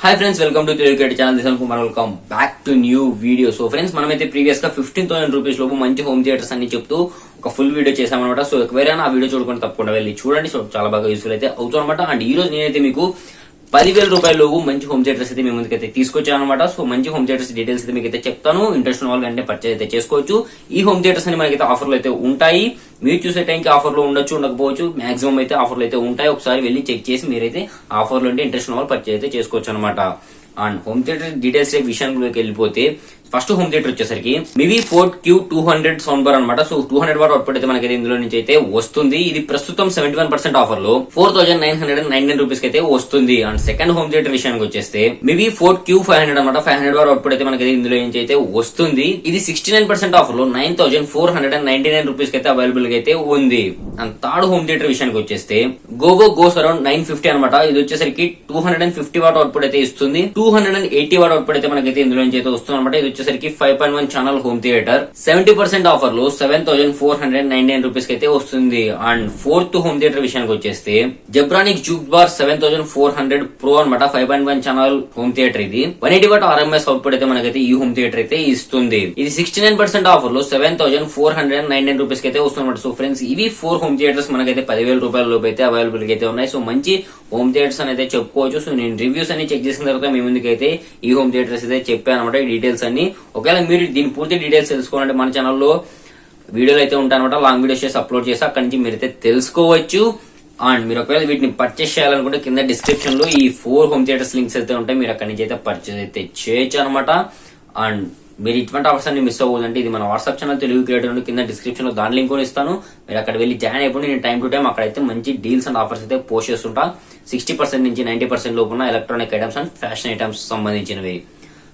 Hi friends, welcome to Telugu creator channel. This Kumar, welcome back to new video. So friends, మనమైతే previous గా 15,000 rupees లోపు మంచి home theatres అని చెప్తూ ఒక ఫుల్ వీడియో చేసామన్నమాట. సో ఎవరైనా ఆ వీడియో చూడకుండా తప్పకుండా వెళ్ళి చూడండి. సో చాలా బాగా యూస్ఫుల్ అయితే అవుతుంది అనమాట. అండ్ ఈ రోజు నేనైతే మీకు 10,000 రూపాయలలోపు మంచి హోమ్ థియేటర్స్ అయితే మీ ముందుకైతే తీసుకొచ్చాను అనమాట. సో మంచి హోమ్ థియేటర్స్ డీటెయిల్స్ అయితే మీకు అయితే చెప్తాను. ఇంట్రెస్ట్ ఉన్న వాళ్ళు అంటే పర్చేజ్ అయితే చేసుకోవచ్చు. ఈ హోమ్ థియేటర్స్ అని మనకైతే ఆఫర్లు అయితే ఉంటాయి. మీరు చూసే టైంకి ఆఫర్లు ఉండొచ్చు, ఉండకపోవచ్చు. మాక్సిమం అయితే ఆఫర్లు అయితే ఉంటాయి. ఒకసారి వెళ్ళి చెక్ చేసి మీరైతే ఆఫర్లు ఉంటే ఇంట్రెస్ట్ ఉన్న వాళ్ళు పర్చేజ్ అయితే చేసుకోవచ్చు అనమాట. అండ్ హోమ్ థియేటర్ డీటెయిల్స్ విషయానికి వెళ్ళిపోతే ఫస్ట్ హోమ్ థియేటర్ వచ్చేసరికి మివి ఫోర్ట్ క్యూ 200 సౌండ్ బార్ అనమాట. సో 200 వాట్ అవుట్పుట్ అయితే మనకి ఇందులో నుంచి అయితే వస్తుంది. ఇది ప్రస్తుతం 71% ఆఫర్ లో 4,999 రూపీస్ అయితే వస్తుంది. అండ్ సెకండ్ హోమ్ థియేటర్ విషయానికి వచ్చేస్తే మివి ఫోర్ట్ క్యూ 500 అనమాట. 500 వాట్ అవుట్పుట్ అయితే మనకి ఇందులో నుంచి అయితే వస్తుంది. ఇది 69% ఆఫర్ లో 9,499 రూపీస్ అయితే అవైలబుల్ గా అయితే ఉంది. అండ్ థర్డ్ హోమ్ థియేటర్ విషయానికి వచ్చేస్తే గోగో గోస్ అరౌండ్ 950 అనమాట. ఇది వచ్చేసరికి 250 వాట్ అవుట్పుట్ అయితే ఇస్తుంది. 280 వాట్ అవుట్పుట్ అయితే మనకైతే ఇందులో నుంచి అయితే వస్తుంది అనమాట. ఇది వచ్చేసరికి 5.1 ఛానల్ హోమ్ థియేటర్ 70% ఆఫర్ లో 7,499 రూపీస్ అయితే వస్తుంది. అండ్ ఫోర్త్ హోమ్ థియేటర్ విషయానికి వచ్చేస్తే జబ్రానిక్ జూక్ బార్ 7,400 ప్రో అనమాట. 5.1 ఛానల్ హోమ్ థియేటర్. ఇది 180 వాట్ RMS అవుట్పుట్ అయితే మనకైతే ఈ హోమ్ థియేటర్ అయితే ఇస్తుంది. ఇది 69% ఆఫర్ లో 7,499 రూపీస్ అయితే వస్తుంది. సో ఫ్రెండ్స్, ఇవి 4 హోమ్ థియేటర్స్ మనకైతే 10,000 రూపాయల లోపు అయితే అవైలబుల్ అయితే ఉన్నాయి. సో మంచి హోమ్ థియేటర్స్ అని అయితే చెప్పుకోవచ్చు. సో నేను రివ్యూస్ అన్ని చెక్ చేసిన తర్వాత మీ ముందుకైతే ఈ హోమ్ థియేటర్స్ అయితే చెప్పాను అనమాట. ఈ డీటెయిల్స్ అన్ని ఒకవేళ మీరు దీని పూర్తి డీటెయిల్స్ తెలుసుకోవాలంటే మన ఛానల్లో వీడియోలు అయితే ఉంటాయన్నమాట. లాంగ్ వీడియోస్ చేసి అప్లోడ్ చేసి అక్కడి నుంచి మీరైతే తెలుసుకోవచ్చు. అండ్ మీరు ఒకవేళ వీటిని పర్చేస్ చేయాలనుకుంటే కింద డిస్క్రిప్షన్ లో ఈ 4 హోమ్ థియేటర్స్ లింక్స్ అయితే ఉంటాయి. మీరు అక్కడి నుంచి అయితే పర్చేస్ అయితే చేయొచ్చు అనమాట. అండ్ మీరు ఇటువంటి ఆఫర్స్ అన్ని మిస్ అవ్వదంటే ఇది మన వాట్సాప్ ఛానల్ తెలుగు క్రియేటర్ కింద డిస్క్రిప్షన్ లో దాని లింక్ కూడా ఇస్తాను. మీరు అక్కడ వెళ్ళి జాయిన్ అయిపోయి నేను టైం టు టైం అక్కడైతే మంచి డీల్స్ అండ్ ఆఫర్స్ అయితే పోస్ట్ చేస్తుంటా. 60% నుంచి 90% లోపు ఉన్న electronic items and fashion items సంబంధించినవి.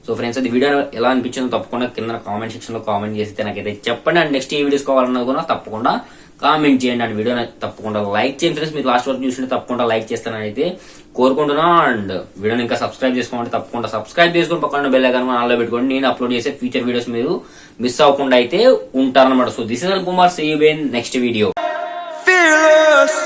సో ఫ్రెండ్స్, అది వీడియో ఎలా అనిపించిందో తప్పకుండా కింద కామెంట్ సెక్షన్ లో కామెంట్ చేస్తే నాకైతే చెప్పండి. అండ్ నెక్స్ట్ ఈ వీడియోస్ కావాలన్నది కూడా తప్పకుండా కామెంట్ చేయండి. అండ్ వీడియో తప్పకుండా లైక్ చేయండి ఫ్రెండ్స్. మీరు లాస్ట్ వరకు చూస్తుంటే తప్పకుండా లైక్ చేస్తానని అయితే కోరుకుంటున్నా. అండ్ వీడియోని ఇంకా సబ్స్క్రైబ్ చేసుకోండి. తప్పకుండా సబ్స్క్రైబ్ చేసుకుని పక్కన బెల్ ఐకాన్ ఆన్లో పెట్టుకోండి. నేను అప్లోడ్ చేసే ఫ్యూచర్ వీడియోస్ మీరు మిస్ అవ్వకుండా అయితే ఉంటారన్నమాట. So this is Kumar, see you in next video. Fearless.